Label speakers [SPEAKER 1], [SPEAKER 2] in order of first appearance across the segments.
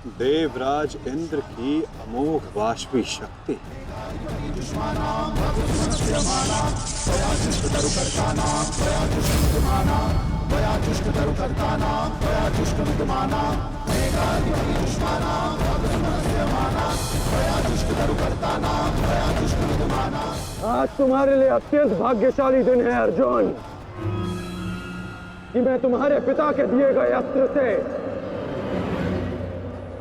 [SPEAKER 1] देवराज इंद्र की अमोघ वाष्पी शक्ति।
[SPEAKER 2] आज तुम्हारे लिए अत्यंत भाग्यशाली दिन है अर्जुन, कि मैं तुम्हारे पिता के दिए गए अस्त्र से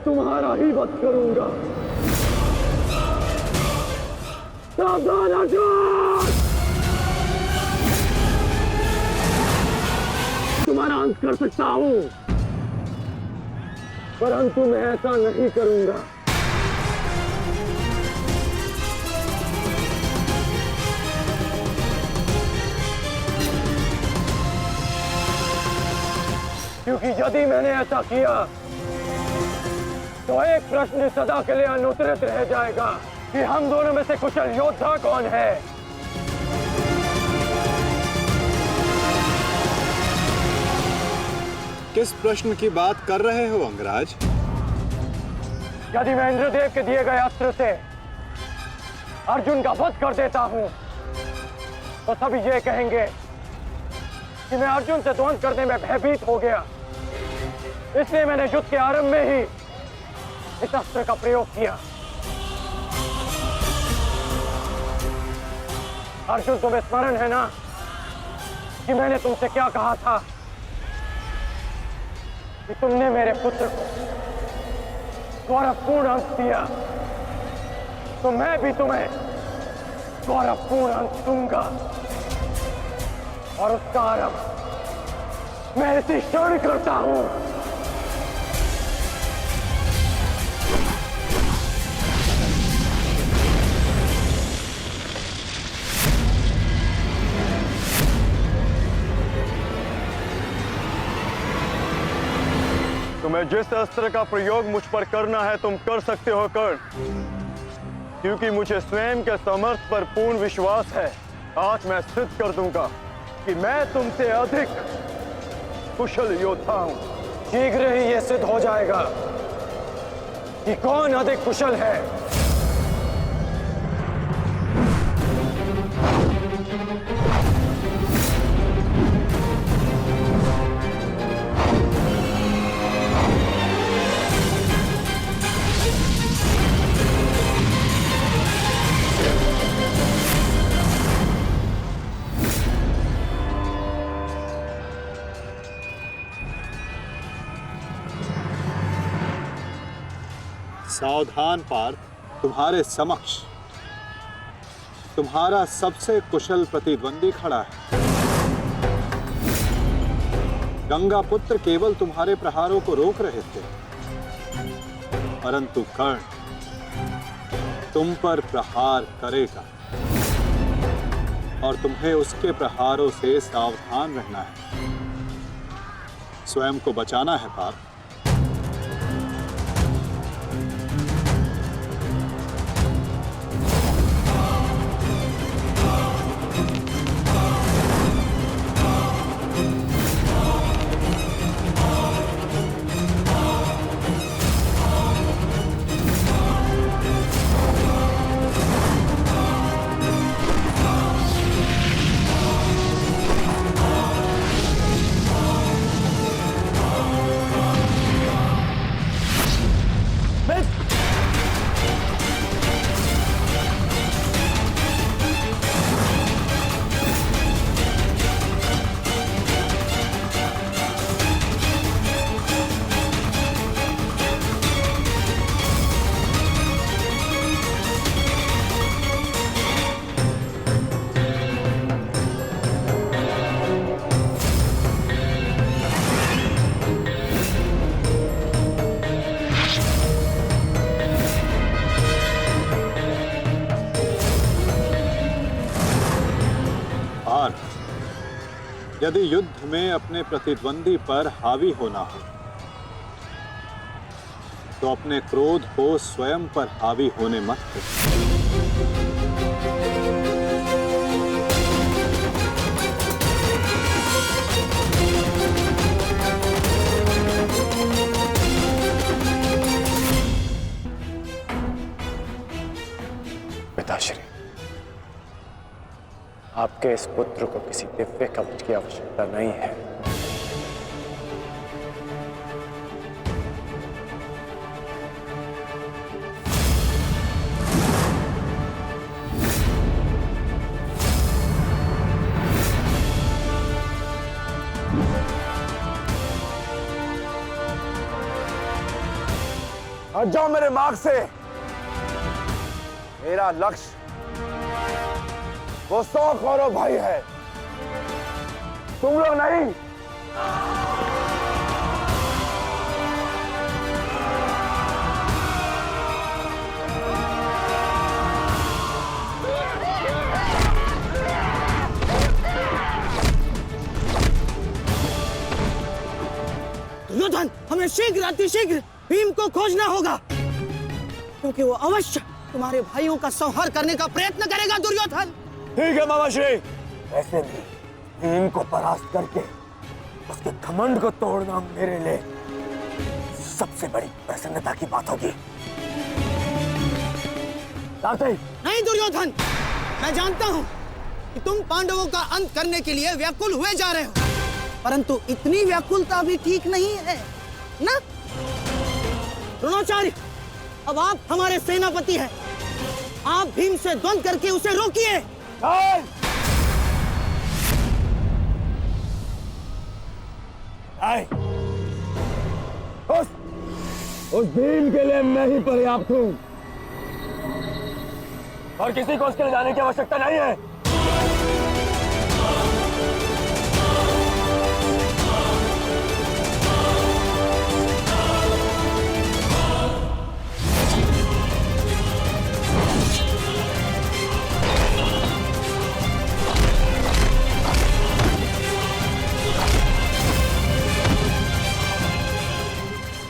[SPEAKER 2] तुम्हारा ही वध करूंगा। सावधान अर्जुन, तुम्हारा अंत कर सकता हूं, परंतु मैं ऐसा नहीं करूंगा। क्योंकि यदि मैंने ऐसा किया तो एक प्रश्न सदा के लिए अनुत्तरित रह जाएगा कि हम दोनों में से कुशल योद्धा कौन है।
[SPEAKER 1] किस प्रश्न की बात कर रहे हो अंगराज?
[SPEAKER 2] यदि मैं इंद्रदेव के दिए गए अस्त्र से अर्जुन का वध कर देता हूं तो सभी ये कहेंगे कि मैं अर्जुन से द्वंद्व करने में भयभीत हो गया, इसलिए मैंने युद्ध के आरंभ में ही इस अस्त्र का प्रयोग किया। अर्जुन, तुम्हें स्मरण है ना कि मैंने तुमसे क्या कहा था कि तुमने मेरे पुत्र को गौरवपूर्ण अंत दिया, तो मैं भी तुम्हें गौरवपूर्ण अंत दूंगा, और उसका आरंभ मैं इसी क्षण करता हूं।
[SPEAKER 3] तुम्हें जिस अस्त्र का प्रयोग मुझ पर करना है तुम कर सकते हो कर्ण, क्योंकि मुझे स्वयं के समर्थ पर पूर्ण विश्वास है। आज मैं सिद्ध कर दूंगा कि मैं तुमसे अधिक कुशल योद्धा हूं।
[SPEAKER 2] शीघ्र ही यह सिद्ध हो जाएगा कि कौन अधिक कुशल है।
[SPEAKER 1] सावधान पार्थ, तुम्हारे समक्ष तुम्हारा सबसे कुशल प्रतिद्वंदी खड़ा है। गंगा पुत्र केवल तुम्हारे प्रहारों को रोक रहे थे, परंतु कर्ण तुम पर प्रहार करेगा और तुम्हें उसके प्रहारों से सावधान रहना है। स्वयं को बचाना है पार्थ। यदि युद्ध में अपने प्रतिद्वंदी पर हावी होना हो तो अपने क्रोध को स्वयं पर हावी होने मत दो।
[SPEAKER 2] पिताश्री, आपके इस पुत्र को किसी दिव्य कवच की आवश्यकता नहीं है।
[SPEAKER 3] हट जाओ मेरे मार्ग से। मेरा लक्ष्य वो 100 कौरव भाई है, तुम लोग नहीं।
[SPEAKER 4] दुर्योधन, हमें शीघ्र अतिशीघ्र भीम को खोजना होगा, क्योंकि वो अवश्य तुम्हारे भाइयों का संहार करने का प्रयत्न करेगा। दुर्योधन,
[SPEAKER 3] ठीक है मामाश्री। वैसे भी भीम को परास्त करके उसके घमंड को तोड़ना मेरे लिए सबसे बड़ी प्रसन्नता की बात होगी।
[SPEAKER 4] नहीं दुर्योधन, मैं जानता हूं कि तुम पांडवों का अंत करने के लिए व्याकुल हुए जा रहे हो, परंतु इतनी व्याकुलता भी ठीक नहीं है ना? द्रोणाचार्य, अब आप हमारे सेनापति हैं, आप भीम से द्वंद्व करके उसे रोकिए।
[SPEAKER 3] उस भीम के लिए मैं ही पर्याप्त हूं और किसी को उसके लिए जाने की आवश्यकता नहीं है।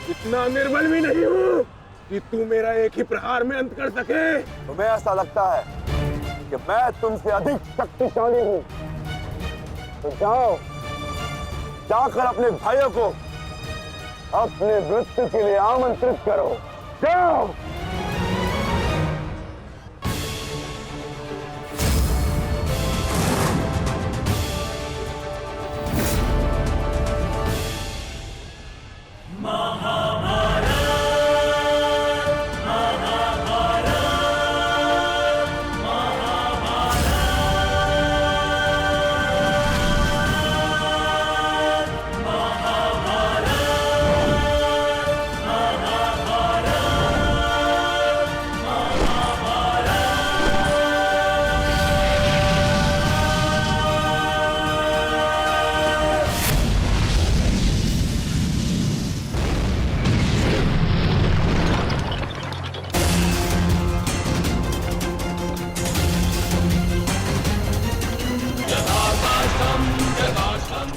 [SPEAKER 3] इतना निर्बल भी नहीं हूँ कि तू मेरा एक ही प्रहार में अंत कर सके। तुम्हें ऐसा लगता है कि मैं तुमसे अधिक शक्तिशाली हूँ, तो जाओ, जाकर अपने भाइयों को अपने मृत्यु के लिए आमंत्रित करो। जाओ।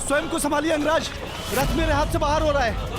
[SPEAKER 5] स्वयं को संभालिए अंगराज, रथ मेरे हाथ से बाहर हो रहा है।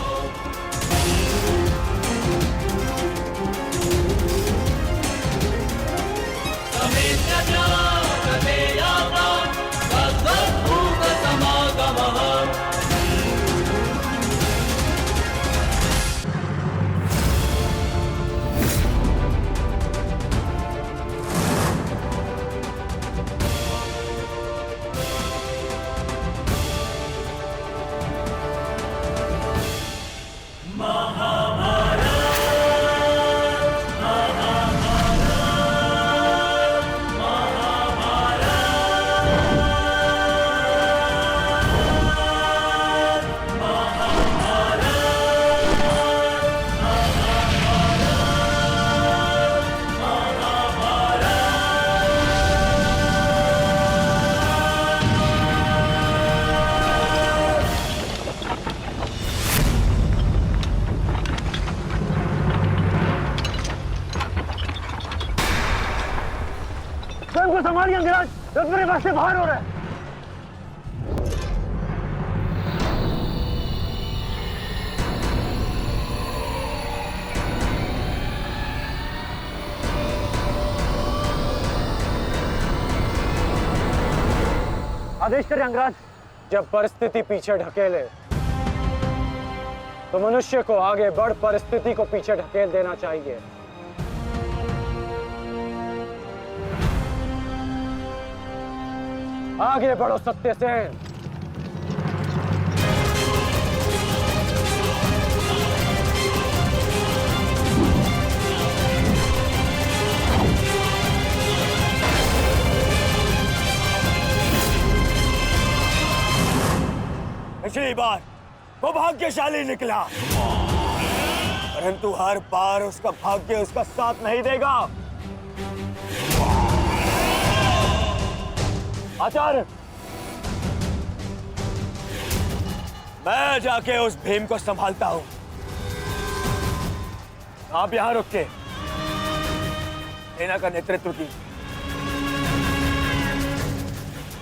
[SPEAKER 2] संभालिए अंगराज, रथ मेरे पास से बाहर हो रहा है। आदेश करें अंगराज। जब परिस्थिति पीछे ढकेले तो मनुष्य को आगे बढ़ परिस्थिति को पीछे ढकेल देना चाहिए। आगे बढ़ो सत्यसेन।
[SPEAKER 3] पिछली बार वो भाग्यशाली निकला, परंतु हर बार उसका भाग्य उसका साथ नहीं देगा। आचार्य, मैं जाके उस भीम को संभालता हूं, आप यहां रुक के सेना का नेतृत्व की।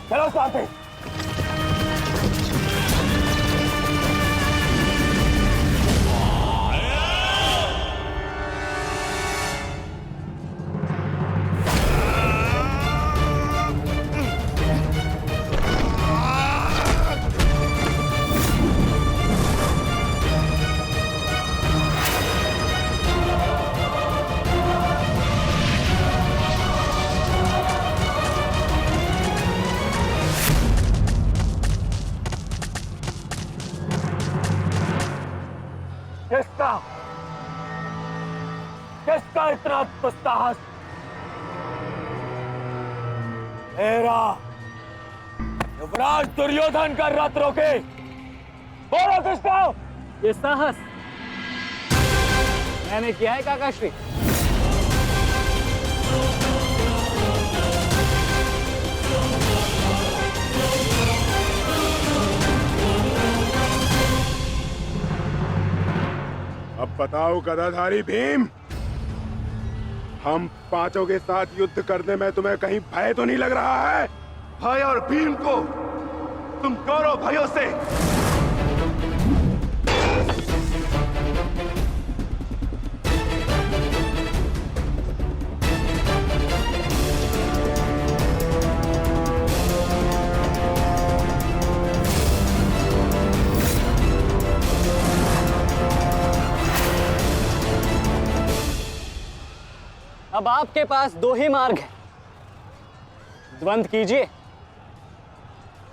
[SPEAKER 3] चलो साथी। किसका इतना दुस्साहस? मेरा युवराज दुर्योधन का रथ रोके। बोलो किसका?
[SPEAKER 2] ये साहस मैंने किया है काकाश्री।
[SPEAKER 6] अब बताओ गदाधारी भीम, हम पांचों के साथ युद्ध करने में तुम्हें कहीं भय तो नहीं लग रहा है?
[SPEAKER 5] भाई और भीम को तुम कौरव भाइयों से
[SPEAKER 2] अब आपके पास दो ही मार्ग है, द्वंद्व कीजिए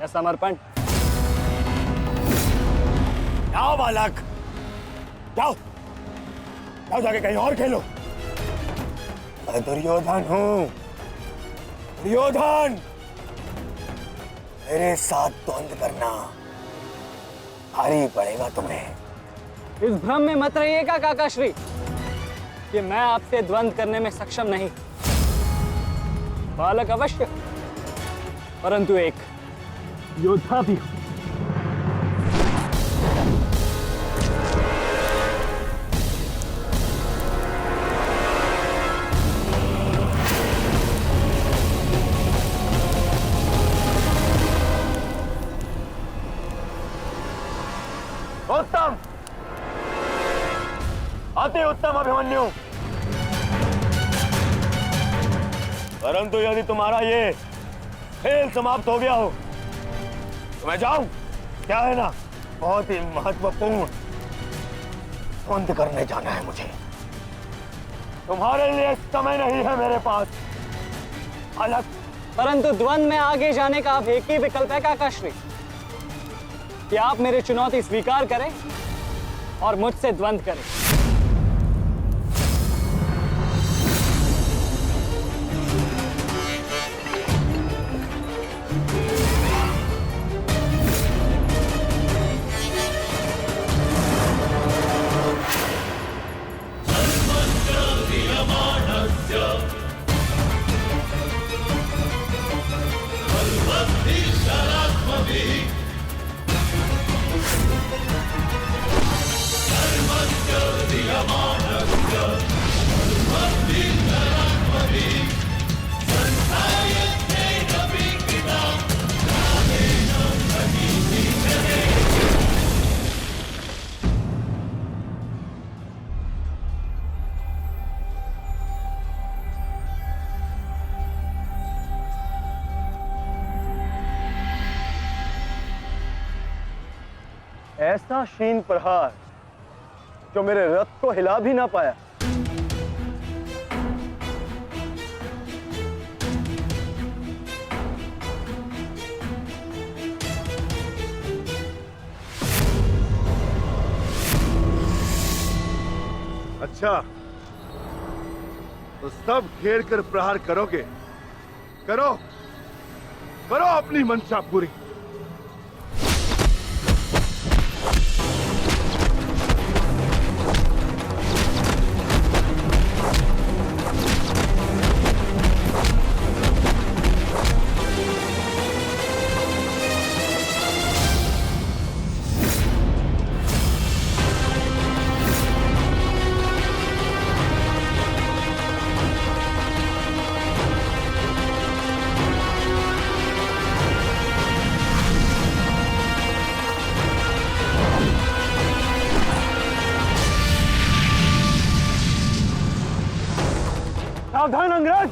[SPEAKER 2] या समर्पण।
[SPEAKER 3] जाओ बालक, जाओ जाओ, जाके कहीं और खेलो। मैं दुर्योधन हूं, दुर्योधन। मेरे साथ द्वंद्व करना भारी पड़ेगा तुम्हें।
[SPEAKER 2] इस भ्रम में मत रहिएगा काकाश्री कि मैं आपसे द्वंद्व करने में सक्षम नहीं। बालक अवश्य, परंतु एक योद्धा भी हूं।
[SPEAKER 3] उत्तम, अति उत्तम अभिमन्यु। परंतु यदि तुम्हारा ये खेल समाप्त हो गया हो तो मैं जाऊं? क्या है ना, बहुत ही महत्वपूर्ण द्वंद्व करने जाना है मुझे। तुम्हारे लिए समय नहीं है मेरे पास अलग।
[SPEAKER 2] परंतु द्वंद्व में आगे जाने का अब एक ही विकल्प है काकाश्री, कि आप मेरी चुनौती स्वीकार करें और मुझसे द्वंद्व करें।
[SPEAKER 3] ऐसा शीन प्रहार जो मेरे रथ को हिला भी ना पाया।
[SPEAKER 6] अच्छा, तो सब घेर कर प्रहार करोगे? करो, करो अपनी मंशा पूरी।
[SPEAKER 2] सावधान अंगराज!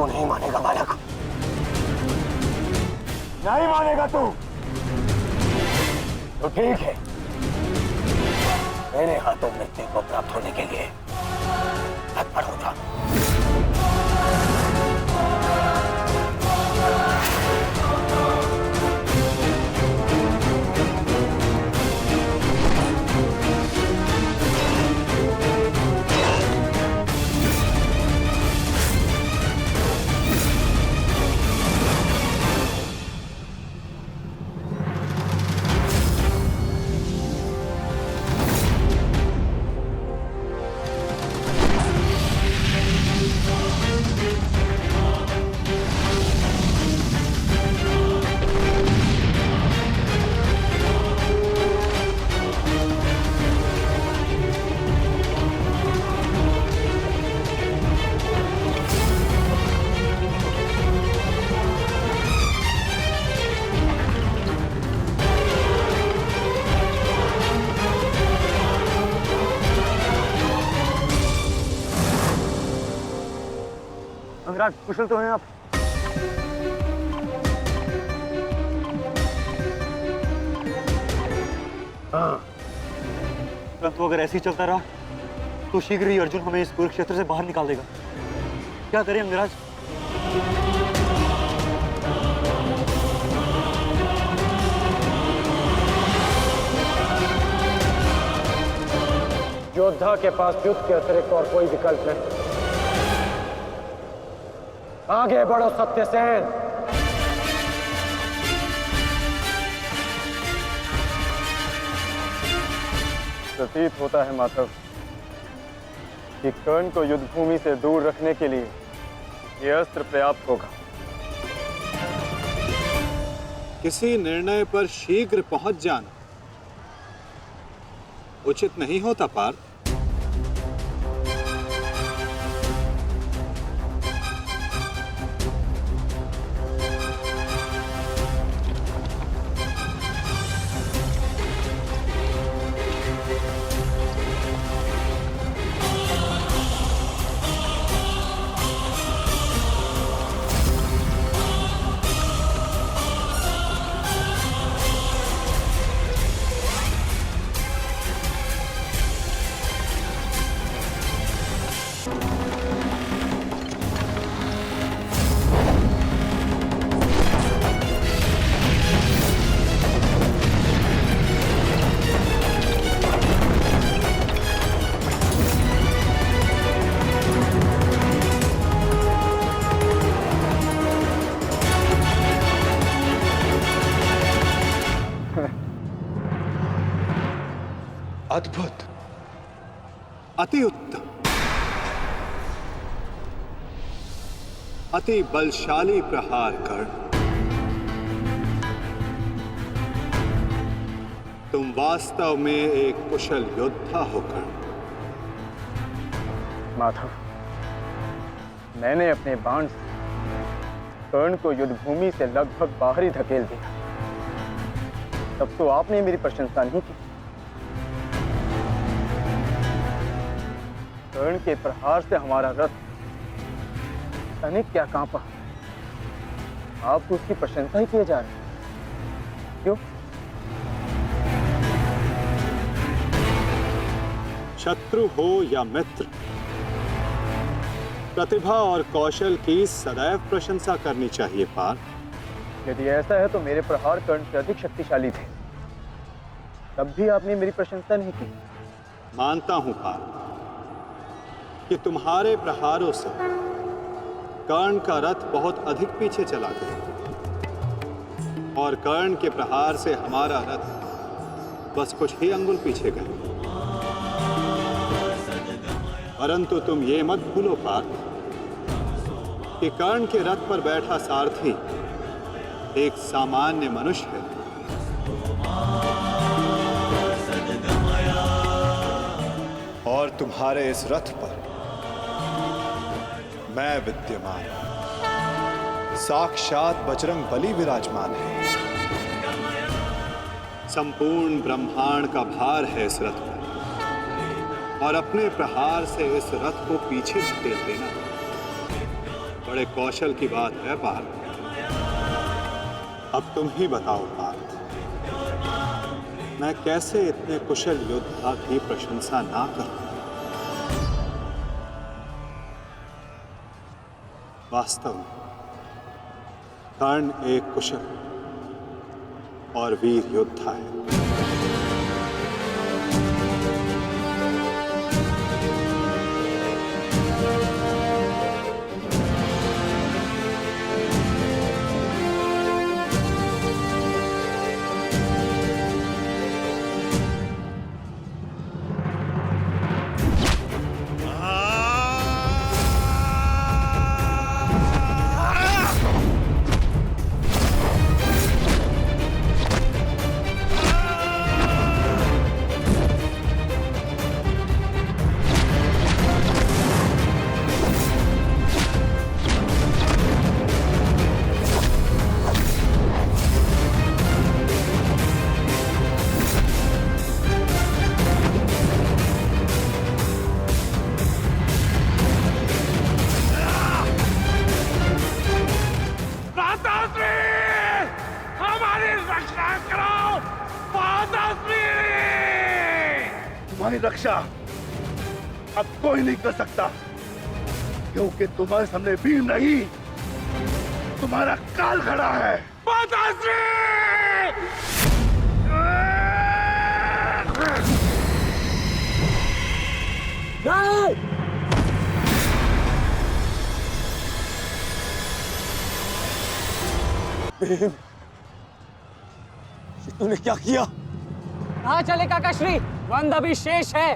[SPEAKER 2] नहीं मानेगा बालक, नहीं मानेगा तू। तो ठीक है, मेरे हाथों मृत्यु को प्राप्त होने के लिए तत्पर हो जा। अंगराज, कुशल तो हैं आप? हाँ। परंतु अगर ऐसे ही चलता रहा तो शीघ्र ही अर्जुन हमें इस कुरुक्षेत्र से बाहर निकाल देगा। क्या करें अंगराज? योद्धा के पास युद्ध के अतिरिक्त और कोई विकल्प नहीं। आगे बढ़ो सत्यसेन।
[SPEAKER 3] प्रतीत होता है माधव कि कर्ण को युद्ध भूमि से दूर रखने के लिए यह अस्त्र पर्याप्त होगा।
[SPEAKER 1] किसी निर्णय पर शीघ्र पहुंच जाना उचित नहीं होता पार्थ। अद्भुत, अति उत्तम, अति बलशाली प्रहार कर्ण। तुम वास्तव में एक कुशल योद्धा हो कर्ण।
[SPEAKER 3] माधव, मैंने अपने बाण से कर्ण को युद्ध भूमि से लगभग बाहर ही धकेल दिया। तब तो आपने मेरी प्रशंसा नहीं की। कर्ण के प्रहार से हमारा रथ तनिक क्या कांपा। आप तो उसकी प्रशंसा ही किए जा रहे हैं। क्यों?
[SPEAKER 1] शत्रु हो या मित्र, प्रतिभा और कौशल की सदैव प्रशंसा करनी चाहिए पार्थ।
[SPEAKER 3] यदि ऐसा है तो मेरे प्रहार कर्ण से अधिक शक्तिशाली थे, तब भी आपने मेरी प्रशंसा नहीं की।
[SPEAKER 1] मानता हूं पार्थ कि तुम्हारे प्रहारों से कर्ण का रथ बहुत अधिक पीछे चला गया और कर्ण के प्रहार से हमारा रथ बस कुछ ही अंगुल पीछे गया। परंतु तुम ये मत भूलो पार्थ कि कर्ण के रथ पर बैठा सारथी एक सामान्य मनुष्य है। और तुम्हारे इस रथ पर मैं विद्यमान, साक्षात बजरंग बली विराजमान है। संपूर्ण ब्रह्मांड का भार है इस रथ पर और अपने प्रहार से इस रथ को पीछे धकेल देना बड़े कौशल की बात है पार्थ। अब तुम ही बताओ पार्थ, मैं कैसे इतने कुशल योद्धा की प्रशंसा ना करूं? वास्तव में कर्ण एक कुशल और वीर योद्धा है।
[SPEAKER 6] तुम्हारी रक्षा अब कोई नहीं कर सकता, क्योंकि तुम्हारे सामने भीम नहीं, तुम्हारा काल खड़ा है।
[SPEAKER 2] तूने क्या किया?
[SPEAKER 4] कहाँ चले काकाश्री? वंद अभी शेष है।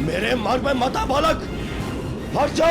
[SPEAKER 5] मेरे मार्ग में मत आ बालक, हट जा।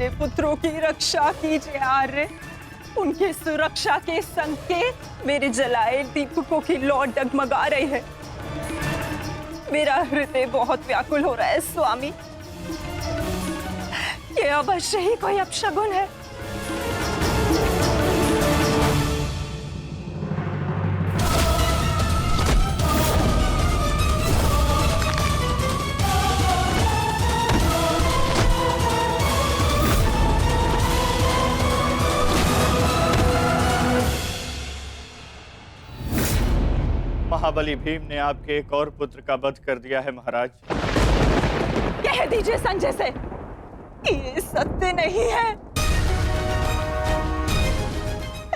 [SPEAKER 7] मेरे पुत्रों की रक्षा कीजिए आर्य। उनकी सुरक्षा के संकेत मेरे जलाए दीपकों की लौ डगमगा रही है। मेरा हृदय बहुत व्याकुल हो रहा है स्वामी। ये अवश्य ही कोई अपशगुन है।
[SPEAKER 3] महाबली भीम ने आपके एक और पुत्र का वध कर दिया है महाराज।
[SPEAKER 7] कह दीजिए संजय से, ये सत्य नहीं है।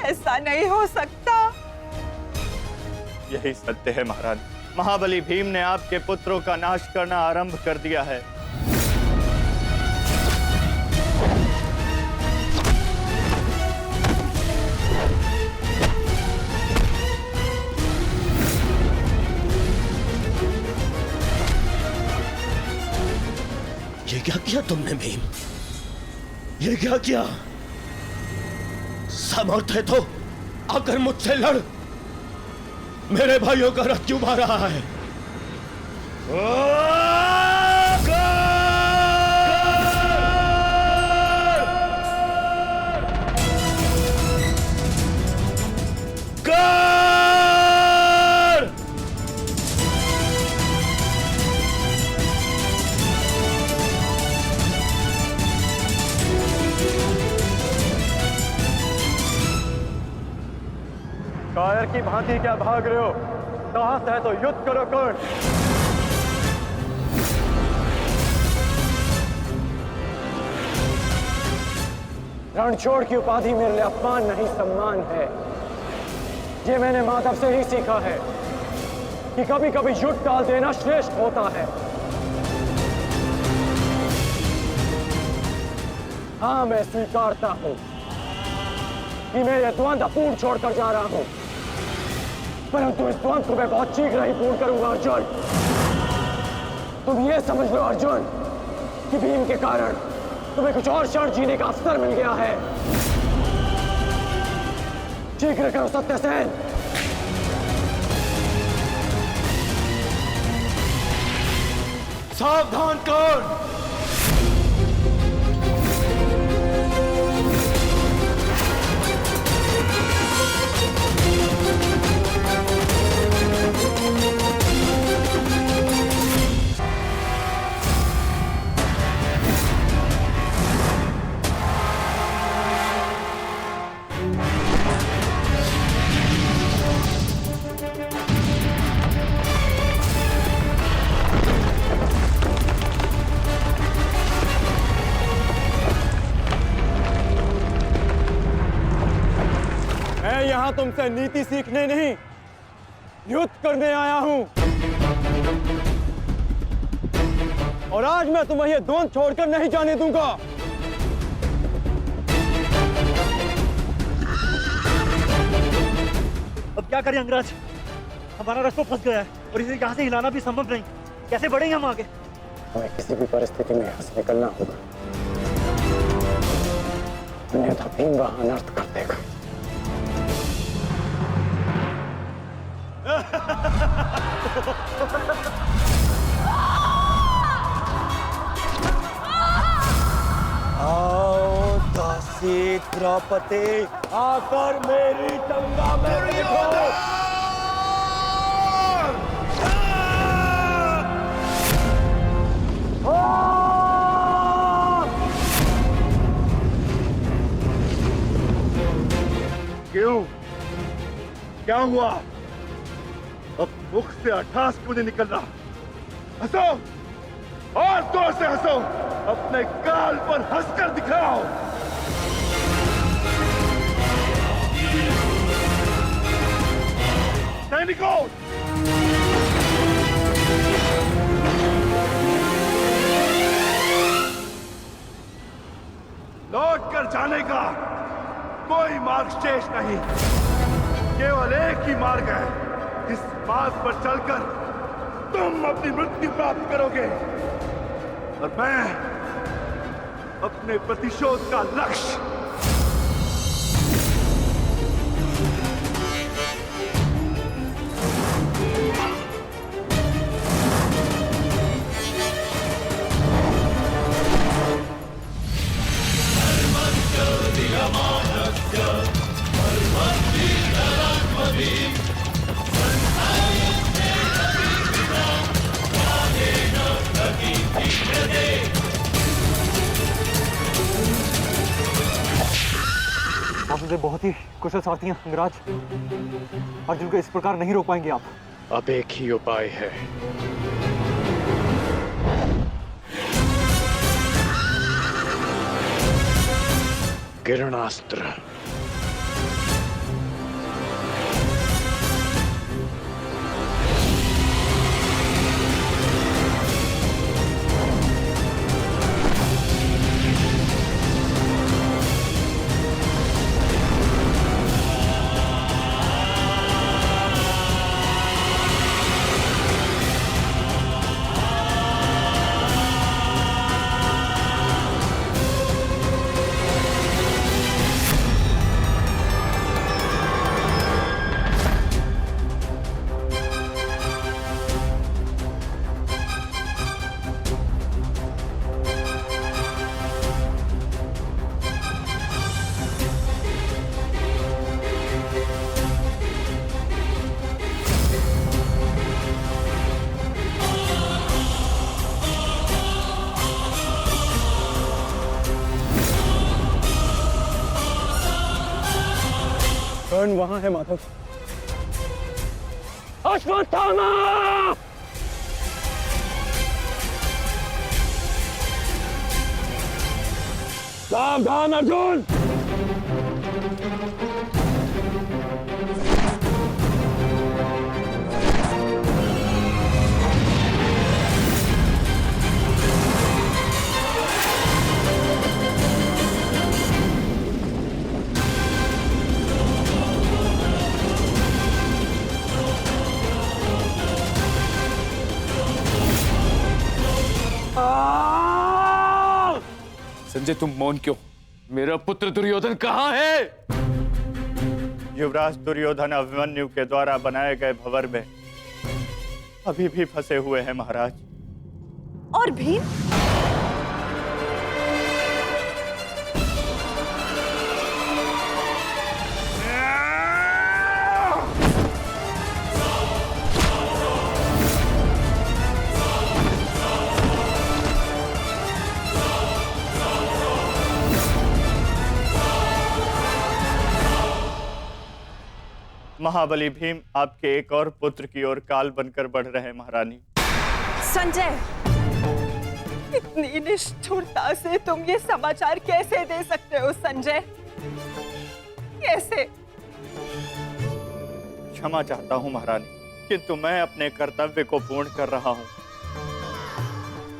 [SPEAKER 7] ऐसा नहीं हो सकता।
[SPEAKER 3] यही सत्य है महाराज। महाबली भीम ने आपके पुत्रों का नाश करना आरंभ कर दिया है।
[SPEAKER 8] ये क्या किया तुमने भीम? ये क्या किया? समर्थ है तो आकर मुझसे लड़। मेरे भाइयों का रथ क्यों मार रहा है?
[SPEAKER 3] कायर की भांति क्या भाग रहे हो? साहस है तो युद्ध करो कर्ण।
[SPEAKER 2] रणछोड़ की उपाधि मेरे लिए अपमान नहीं सम्मान है। ये मैंने माधव से ही सीखा है कि कभी कभी युद्ध टाल देना श्रेष्ठ होता है। हाँ, मैं स्वीकारता हूं कि मैं ये द्वंद्व अपूर्ण छोड़कर जा रहा हूं, परंतु इस द्वंद्व को मैं बहुत शीघ्र ही पूर्ण करूंगा अर्जुन। तुम ये समझ लो अर्जुन कि भीम के कारण तुम्हें कुछ और क्षण जीने का अवसर मिल गया है। शीघ्र करो सत्यसेन।
[SPEAKER 8] सावधान कर्ण।
[SPEAKER 2] यहां तुमसे नीति सीखने नहीं, युद्ध करने आया हूं। और आज मैं तुम्हें यह द्वंद्व छोड़कर नहीं जाने दूंगा।
[SPEAKER 9] अब क्या करें अंगराज? हमारा रथ तो फंस गया है और इसे यहाँ से हिलाना भी संभव नहीं। कैसे बढ़ेंगे हम आगे?
[SPEAKER 2] हमें किसी भी परिस्थिति में यहाँ से निकलना होगा, अन्यथा भीम वहां अनर्थ कर देगा।
[SPEAKER 8] आओ दासी द्रौपदी, आकर मेरी टंगा में बैठो।
[SPEAKER 6] क्यों? क्या हुआ? अब मुख से अट्ठास क्यों नहीं निकल रहा? हंसो और जोर से हंसो, अपने गाल पर हंसकर दिखाओ। सैनिकों, लौट कर जाने का कोई मार्ग शेष नहीं, केवल एक ही मार्ग है। इस मार्ग पर चलकर तुम अपनी मृत्यु प्राप्त करोगे और अपने प्रतिशोध का लक्ष्य।
[SPEAKER 2] आप मुझे बहुत ही कुशल सारथी हैं अंगराज। अर्जुन को इस प्रकार नहीं रोक पाएंगे आप।
[SPEAKER 3] अब एक ही उपाय है। किरणास्त्र।
[SPEAKER 2] कर्ण वहां है माधव। अश्वत्थामा! सावधान अर्जुन!
[SPEAKER 8] संजय तुम मौन क्यों? मेरा पुत्र दुर्योधन कहाँ है?
[SPEAKER 3] युवराज दुर्योधन अभिमन्यु के द्वारा बनाए गए भंवर में अभी भी फंसे हुए हैं महाराज।
[SPEAKER 7] और भीम?
[SPEAKER 3] महाबली भीम आपके एक और पुत्र की ओर काल बनकर बढ़ रहे हैं महारानी।
[SPEAKER 7] संजय, इतनी निष्ठुरता से तुम ये समाचार कैसे दे सकते हो संजय? कैसे?
[SPEAKER 3] क्षमा चाहता हूं महारानी, किंतु मैं अपने कर्तव्य को पूर्ण कर रहा हूं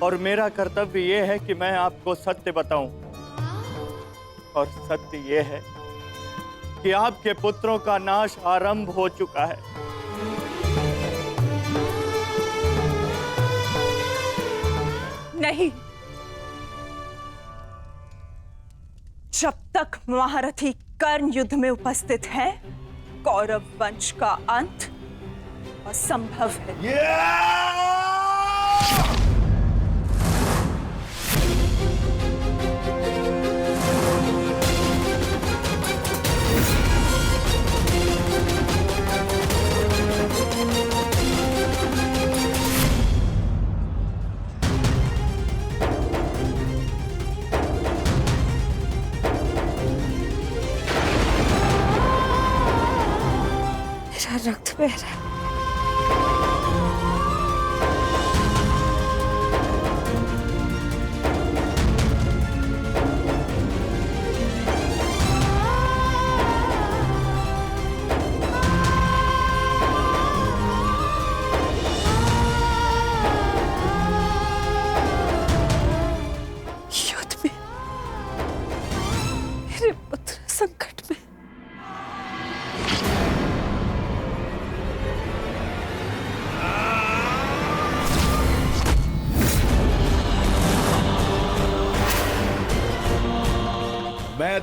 [SPEAKER 3] और मेरा कर्तव्य यह है कि मैं आपको सत्य बताऊं। और सत्य यह है कि आपके पुत्रों का नाश आरंभ हो चुका है।
[SPEAKER 7] नहीं, जब तक महारथी कर्ण युद्ध में उपस्थित है, कौरव वंश का अंत असंभव है। मेरा रक्त बह रहा है। युद्ध में मेरे पुत्र संकट में।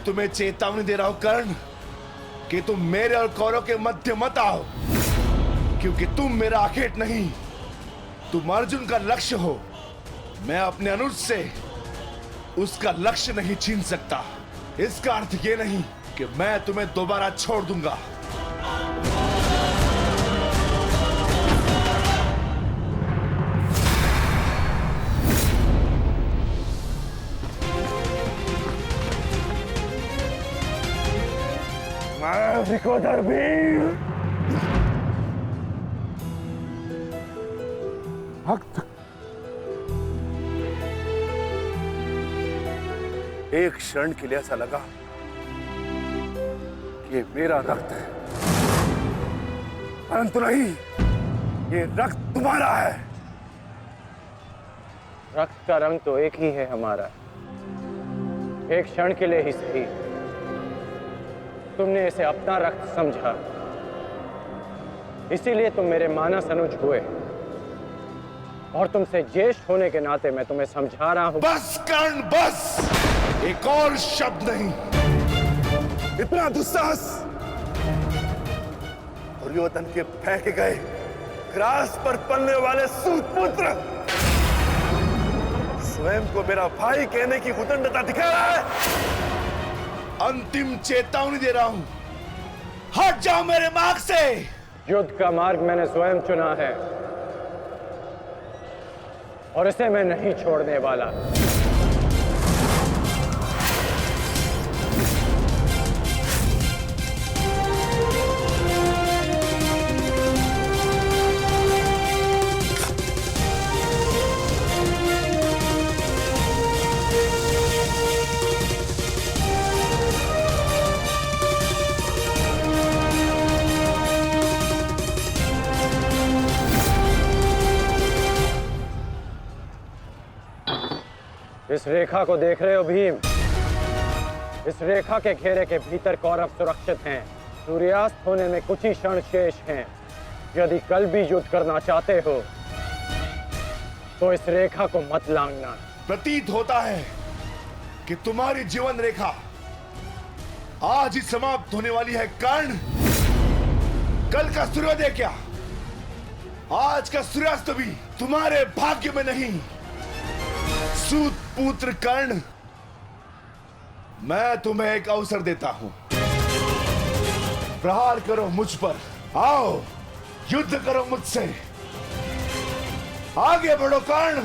[SPEAKER 6] तुम्हें चेतावनी दे रहा हूं कर्ण कि तुम मेरे और कौरव के मध्य मत आओ, क्योंकि तुम मेरा आखेट नहीं, तुम अर्जुन का लक्ष्य हो। मैं अपने अनुज से उसका लक्ष्य नहीं छीन सकता। इसका अर्थ ये नहीं कि मैं तुम्हें दोबारा छोड़ दूंगा।
[SPEAKER 2] विकोदर वीर
[SPEAKER 6] भक्त, एक क्षण के लिए ऐसा लगा कि ये मेरा रक्त है, परंतु नहीं, ये रक्त तुम्हारा है।
[SPEAKER 2] रक्त का रंग तो एक ही है हमारा। एक क्षण के लिए ही सही तुमने इसे अपना रक्त समझा, इसीलिए तुम मेरे मानस अनुज हुए, और तुमसे ज्येष्ठ होने के नाते मैं तुम्हें समझा रहा हूं।
[SPEAKER 6] बस कर्ण बस, एक और शब्द नहीं। इतना दुस्साहस दुर्योधन के फेंके गए ग्रास पर पलने वाले सूतपुत्र स्वयं को मेरा भाई कहने की उदंडता दिखा रहा है। अंतिम चेतावनी दे रहा हूं, हट जाओ मेरे मार्ग से।
[SPEAKER 2] युद्ध का मार्ग मैंने स्वयं चुना है और इसे मैं नहीं छोड़ने वाला। इस रेखा को देख रहे हो भीम? इस रेखा के घेरे के भीतर कौरव सुरक्षित हैं। सूर्यास्त होने में कुछ ही क्षण शेष हैं। यदि कल भी युद्ध करना चाहते हो तो इस रेखा को मत लांघना।
[SPEAKER 6] प्रतीत होता है कि तुम्हारी जीवन रेखा आज ही समाप्त होने वाली है कर्ण। कल का सूर्योदय क्या, आज का सूर्यास्त भी तुम्हारे भाग्य में नहीं। सूत पुत्र कर्ण, मैं तुम्हें एक अवसर देता हूं। प्रहार करो मुझ पर, आओ युद्ध करो मुझसे। आगे बढ़ो कर्ण।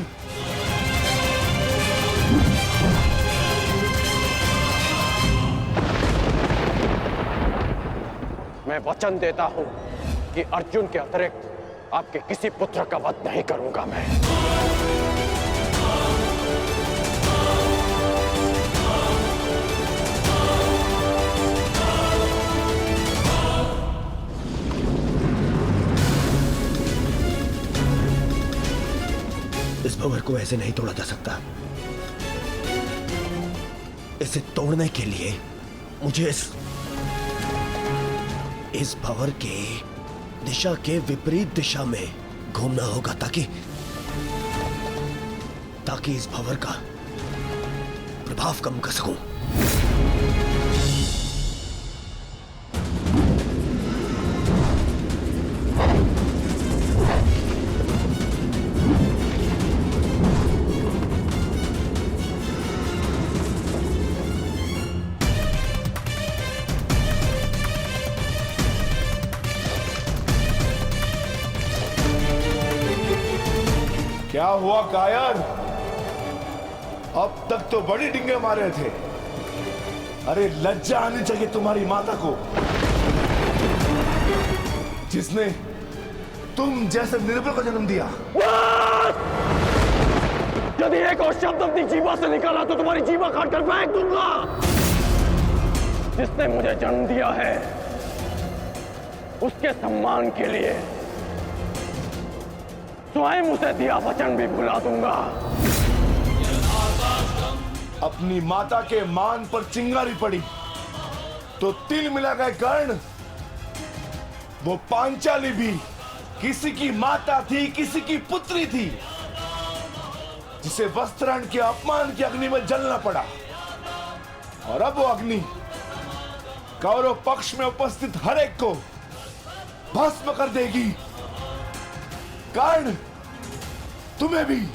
[SPEAKER 2] मैं वचन देता हूं कि अर्जुन के अतिरिक्त आपके किसी पुत्र का वध नहीं करूंगा मैं।
[SPEAKER 8] इस भंवर को ऐसे नहीं तोड़ा जा सकता। इसे तोड़ने के लिए मुझे इस भंवर के दिशा के विपरीत दिशा में घूमना होगा ताकि इस भंवर का प्रभाव कम कर सकूं।
[SPEAKER 6] क्या हुआ कायर? अब तक तो बड़ी डिंगे मारे थे। अरे लज्जा आनी चाहिए तुम्हारी माता को, जिसने तुम जैसे निर्बल को जन्म दिया।
[SPEAKER 2] यदि एक और शब्द अपनी जीवा से निकाला तो तुम्हारी जीवा काटकर फेंक दूंगा। जिसने मुझे जन्म दिया है उसके सम्मान के लिए स्वयं उसे दिया वचन भी भुला दूंगा।
[SPEAKER 6] अपनी माता के मान पर चिंगारी पड़ी तो तिल मिला गए कर्ण। वो पांचाली भी किसी की माता थी, किसी की पुत्री थी, जिसे वस्त्राहरण के अपमान की अग्नि में जलना पड़ा। और अब वो अग्नि कौरव पक्ष में उपस्थित हर एक को भस्म कर देगी। कर्ण, तुम्हें भी।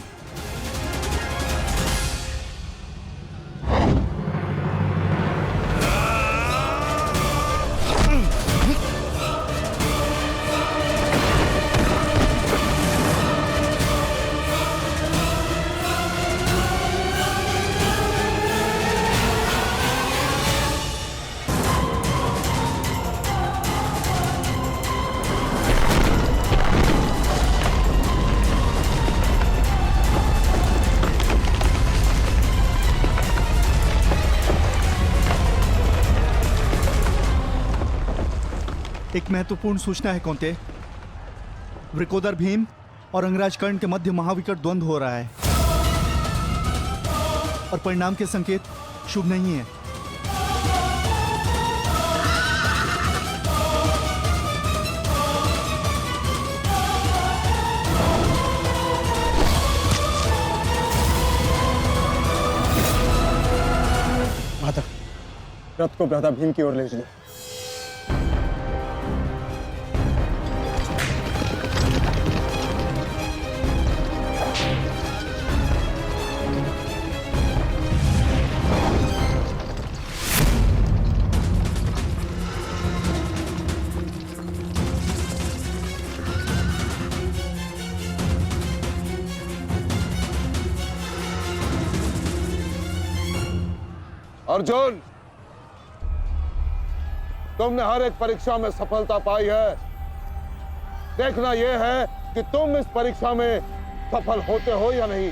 [SPEAKER 5] एक महत्वपूर्ण सूचना है कौंते। वृकोदर भीम और अंगराज कर्ण के मध्य महाविकट द्वंद्व हो रहा है और परिणाम के संकेत शुभ नहीं है।
[SPEAKER 3] माता, रथ को भ्राता भीम की ओर ले चलो।
[SPEAKER 10] अर्जुन, तुमने हर एक परीक्षा में सफलता पाई है। देखना यह है कि तुम इस परीक्षा में सफल होते हो या नहीं।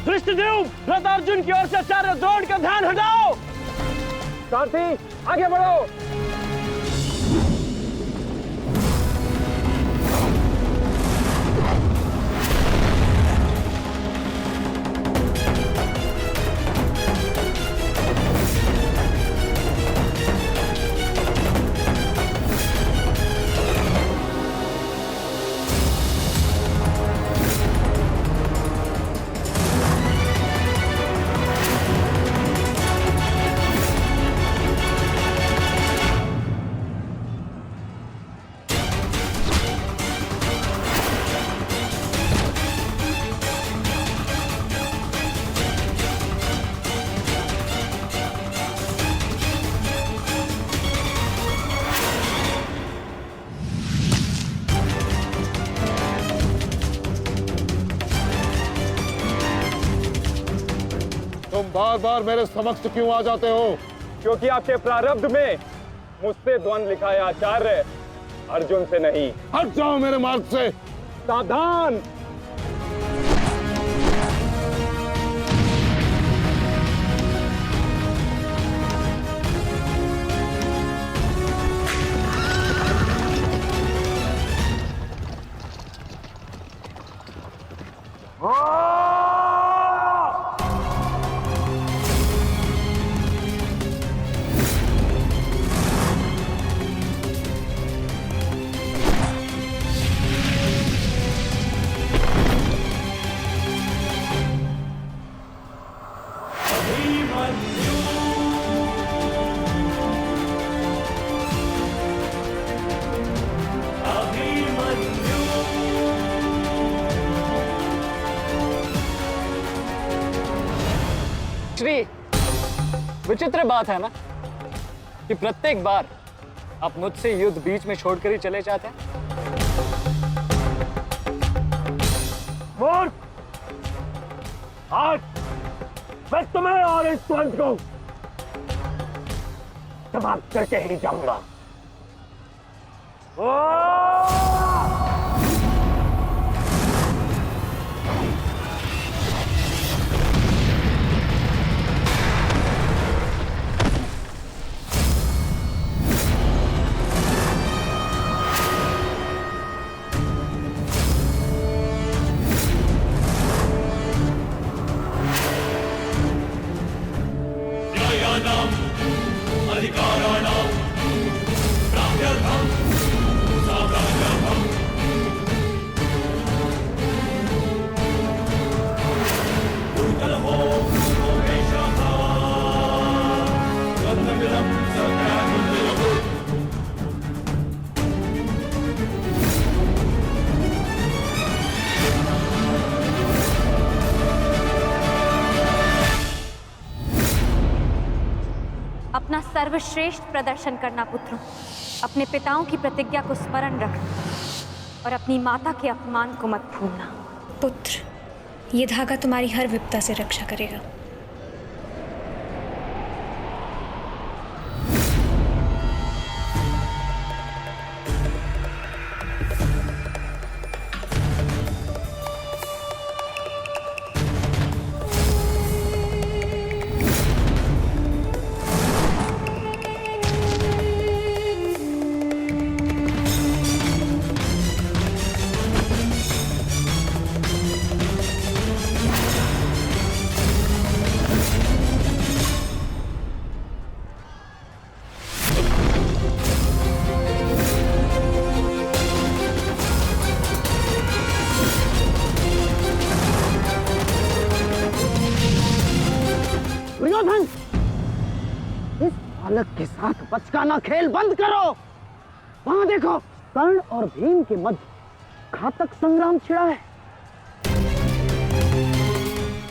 [SPEAKER 2] धृष्टद्युम्न, रथ अर्जुन की ओर से आचार्य द्रोण का ध्यान हटाओ। सारथी, आगे बढ़ो।
[SPEAKER 10] तुम बार बार मेरे समक्ष क्यों आ जाते हो?
[SPEAKER 2] क्योंकि आपके प्रारब्ध में मुझसे द्वंद्व लिखा है आचार्य, अर्जुन से नहीं।
[SPEAKER 10] हट जाओ मेरे मार्ग से।
[SPEAKER 2] सावधान।
[SPEAKER 11] श्री, विचित्र बात है ना कि प्रत्येक बार आप मुझसे युद्ध बीच में छोड़कर ही चले जाते हैं।
[SPEAKER 2] मूर्ख, आज मैं तुम्हें और इस द्वंद्व को समाप्त करके ही जाऊंगा।
[SPEAKER 12] अपना सर्वश्रेष्ठ प्रदर्शन करना पुत्रों। अपने पिताओं की प्रतिज्ञा को स्मरण रखना और अपनी माता के अपमान को मत भूलना।
[SPEAKER 13] पुत्र, ये धागा तुम्हारी हर विपदा से रक्षा करेगा।
[SPEAKER 4] दुर्योधन, इस बालक के साथ बचकाना खेल बंद करो। वहां देखो, कर्ण और भीम के मध्य घातक संग्राम छिड़ा है।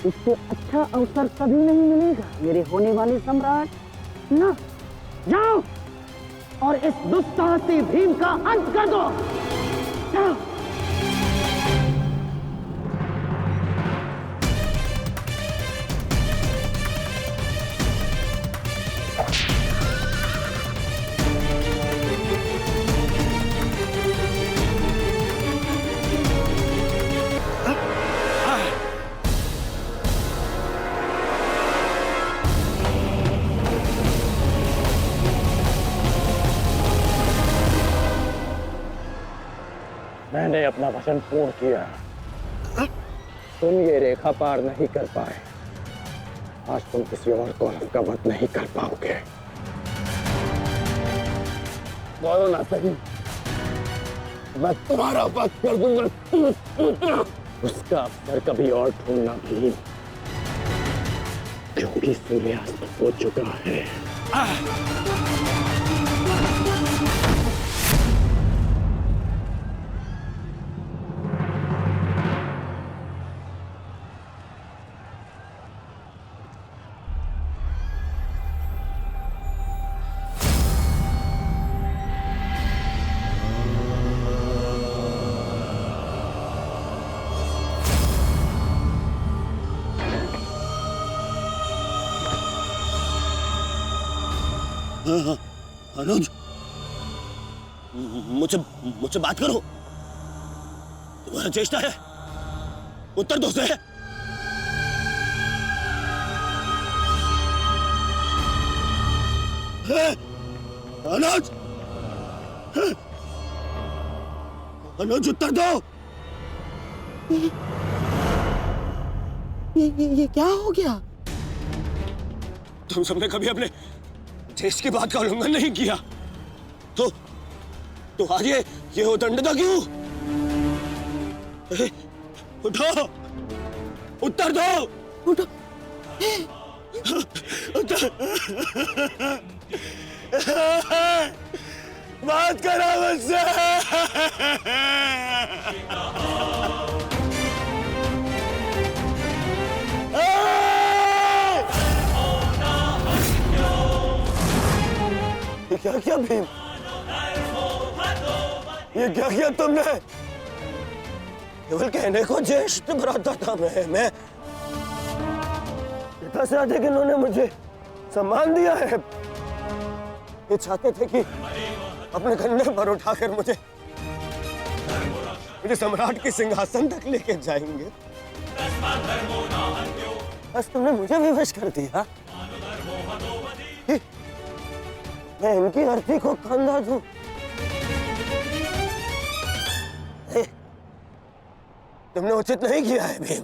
[SPEAKER 4] इससे अच्छा अवसर कभी नहीं मिलेगा मेरे होने वाले सम्राट। ना, जाओ और इस दुस्साहसी भीम का अंत कर दो। जाओ।
[SPEAKER 2] मैंने अपना वचन पूर्ण किया। तुम ये रेखा पार नहीं कर पाए, आज तुम किसी और कौरव का वध नहीं कर पाओगे। बोलो ना सही, मैं तुम्हारा वध कर दूंगा। उसका अवसर कभी और ढूंढना भी, क्योंकि सूर्यास्त हो चुका है।
[SPEAKER 8] अनुज, मुझसे बात करो। तुम्हारा चेष्टा है, उत्तर दो से। अनुज, अनुज उत्तर दो।
[SPEAKER 4] ये क्या हो गया?
[SPEAKER 8] तुम सबने कभी अपने देश की बात का उल्लंघन नहीं किया, तो आज ये उदंडता क्यों? उठो, उत्तर दो।
[SPEAKER 4] उठो।
[SPEAKER 8] उत्तर। बात करो मुझसे। क्या किया भीम? ये क्या किया तुमने? केवल कहने को ज्येष्ठ भ्राता था मैं पिता से अधिक इन्होंने मुझे सम्मान दिया है। ये चाहते थे कि अपने कंधे पर उठाकर मुझे सम्राट के सिंहासन तक लेके जाएंगे। बस तुमने मुझे विवश कर दिया। मैं इनकी अर्थी को कंधा दूं। तुमने उचित नहीं किया है भीम,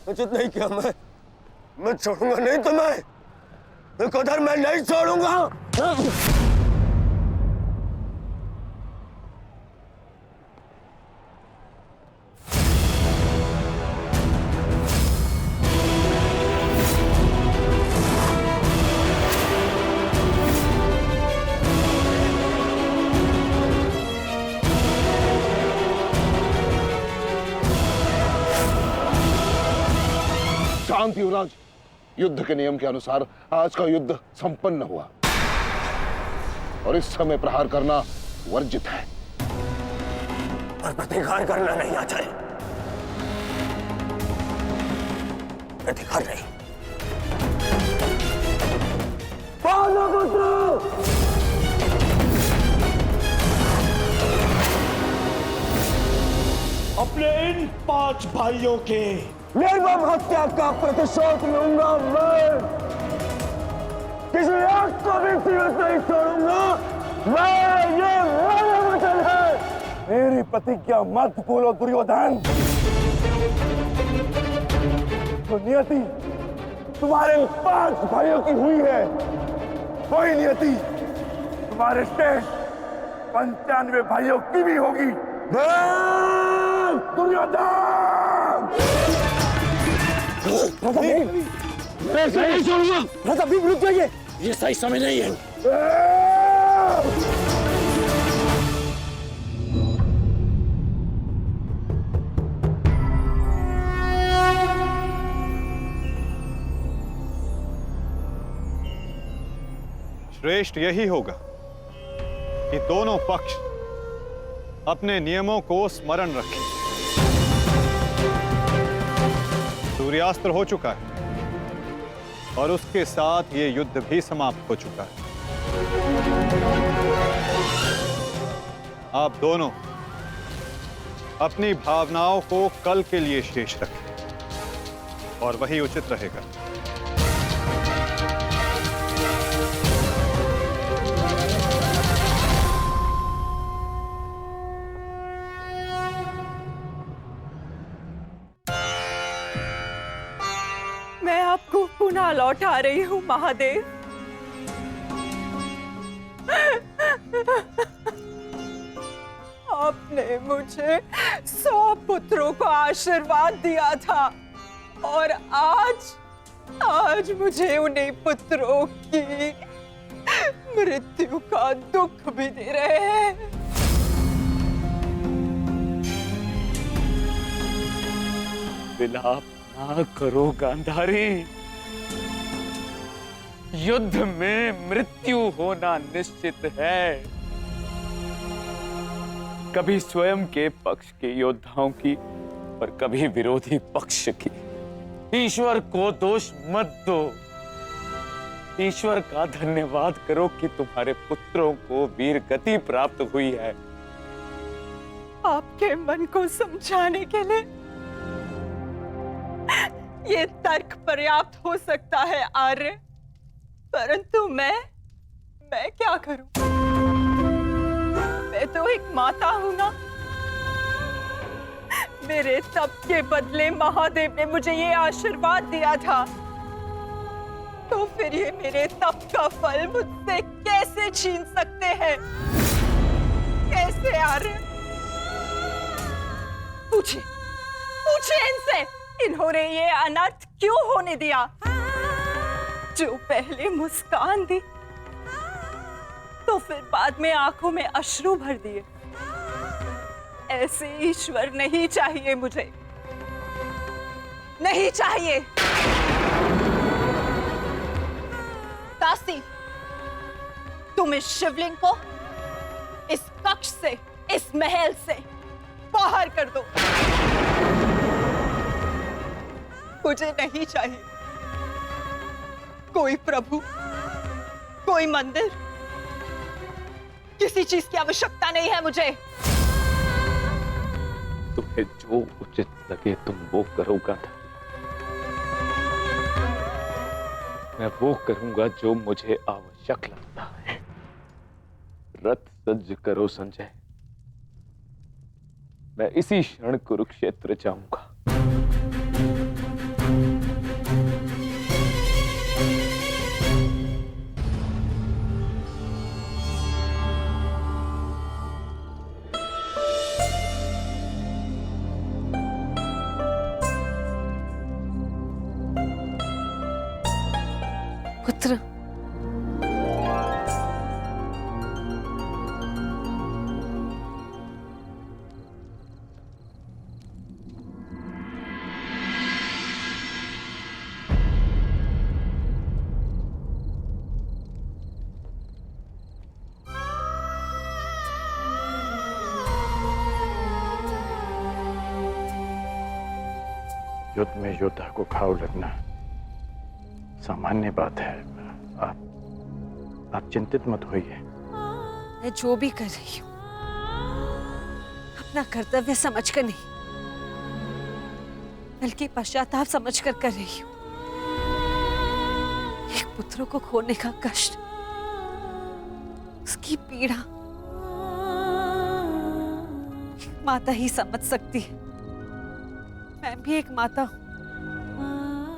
[SPEAKER 8] उचित नहीं किया। मैं छोड़ूंगा नहीं तुम्हें। विकोदर मैं नहीं छोड़ूंगा। शांत युवराज, युद्ध के नियम के अनुसार आज का युद्ध संपन्न हुआ और इस समय प्रहार करना वर्जित है।
[SPEAKER 2] और प्रतिकार करना नहीं आता है। प्रतिकार नहीं।
[SPEAKER 6] अपने इन 5 भाइयों के
[SPEAKER 2] निर्मम हत्या का प्रतिशोध लूंगा मैं। किसी एक को भी जीवित नहीं छोड़ूंगा मैं। ये मेरा वचन है।
[SPEAKER 6] मेरी प्रतिज्ञा मत भूलो दुर्योधन। तो नियति तुम्हारे 5 भाइयों की हुई है, वही नियति तुम्हारे शेष 95 भाइयों की भी होगी। दुर्योधन!
[SPEAKER 2] मैं नहीं छोड़ूंगा। राजा भीम रुक जाइए, ये सही समय नहीं है।
[SPEAKER 1] श्रेष्ठ यही होगा कि दोनों पक्ष अपने नियमों को स्मरण रखें। सूर्यास्त्र हो चुका है और उसके साथ ये युद्ध भी समाप्त हो चुका है। आप दोनों अपनी भावनाओं को कल के लिए शेष रखें और वही उचित रहेगा।
[SPEAKER 7] मैं आपको पुनः लौटा रही हूँ महादेव। आपने मुझे 100 पुत्रों को आशीर्वाद दिया था और आज मुझे उन्हीं पुत्रों की मृत्यु का दुख भी दे रहे हैं।
[SPEAKER 11] विलाप ना करो गांधारी। युद्ध में मृत्यु होना निश्चित है। कभी स्वयं के पक्ष के योद्धाओं की और कभी विरोधी पक्ष की। ईश्वर को दोष मत दो। ईश्वर का धन्यवाद करो कि तुम्हारे पुत्रों को वीर गति प्राप्त हुई है।
[SPEAKER 7] आपके मन को समझाने के लिए ये तर्क पर्याप्त हो सकता है आर्य, परंतु मैं क्या करूं? मैं तो एक माता हूं ना। मेरे तप के बदले महादेव ने मुझे ये आशीर्वाद दिया था, तो फिर ये मेरे तप का फल मुझसे कैसे छीन सकते हैं? कैसे आर्य? पूछिए इनसे, इन्होंने ये अनर्थ क्यों होने दिया? जो पहले मुस्कान दी तो फिर बाद में आंखों में अश्रु भर दिए। ऐसे ईश्वर नहीं चाहिए मुझे, नहीं चाहिए। दासी, तुम इस शिवलिंग को इस कक्ष से, इस महल से बाहर कर दो। मुझे नहीं चाहिए कोई प्रभु, कोई मंदिर, किसी चीज की आवश्यकता नहीं है मुझे।
[SPEAKER 11] तुम्हें जो उचित लगे तुम वो करो गांधारी। मैं वो करूंगा जो मुझे आवश्यक लगता है। रथ सज्ज करो संजय। मैं इसी क्षण कुरुक्षेत्र जाऊंगा।
[SPEAKER 7] पुत्र,
[SPEAKER 3] युद्ध में योद्धा को घाव लगना सामान्य बात है। आप चिंतित मत होइए।
[SPEAKER 7] मैं जो भी कर रही हूँ अपना कर्तव्य समझकर नहीं, बल्कि पश्चाताप समझकर कर रही हूँ। एक पुत्र को खोने का कष्ट, उसकी पीड़ा एक माता ही समझ सकती है। मैं भी एक माता हूं,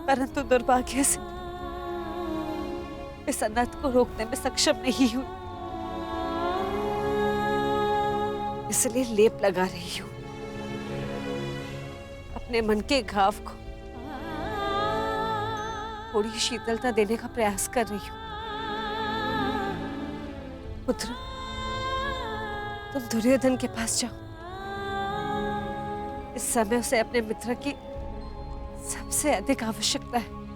[SPEAKER 7] परंतु दुर्भाग्य से इस अनर्थ को रोकने में सक्षम नहीं हूं। इसलिए लेप लगा रही हूं, अपने मन के घाव को थोड़ी शीतलता देने का प्रयास कर रही हूं। पुत्र, तुम दुर्योधन के पास जाओ। इस समय उसे अपने मित्र की सबसे अधिक आवश्यकता है।